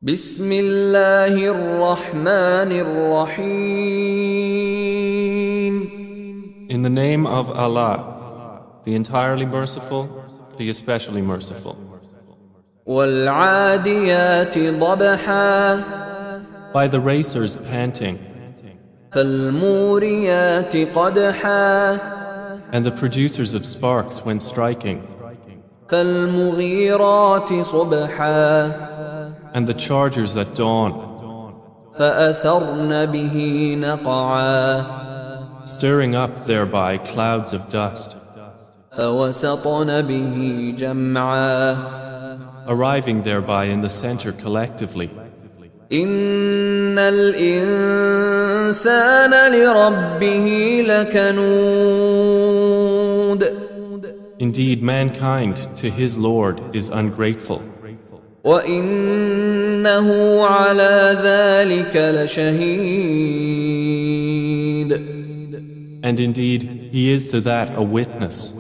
بسم الله الرحمن الرحيم. In the name of Allah, the entirely merciful, the especially merciful. والعاديات ضبحا By the racers panting, فالموريات قدحا and the producers of sparks when striking, فالمغيرات صبحا and the chargers at dawn, فأثرن به نقعا stirring up thereby clouds of dust, فوسطن به جمعا arriving thereby in the center collectively. إن الإنسان لربه لكنود Indeed, mankind to his Lord is ungrateful, وإنه على ذلك لشهيد and indeed he is to that a witness,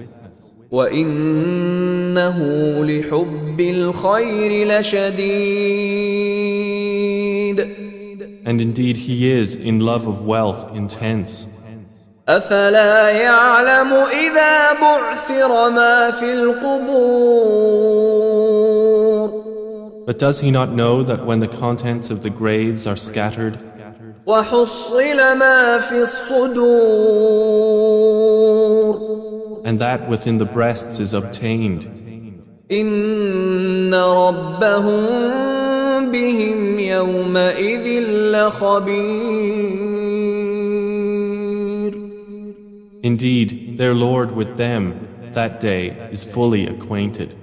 وإنه لحب الخير لشديد and indeed he is in love of wealth intense. أفلا يعلم إذا بعثر ما في القبور But does he not know that when the contents of the graves are scattered, وحصل ما في الصدور and that within the breasts is obtained, إن ربهم بهم يومئذ لخبير indeed their Lord with them that day is fully acquainted.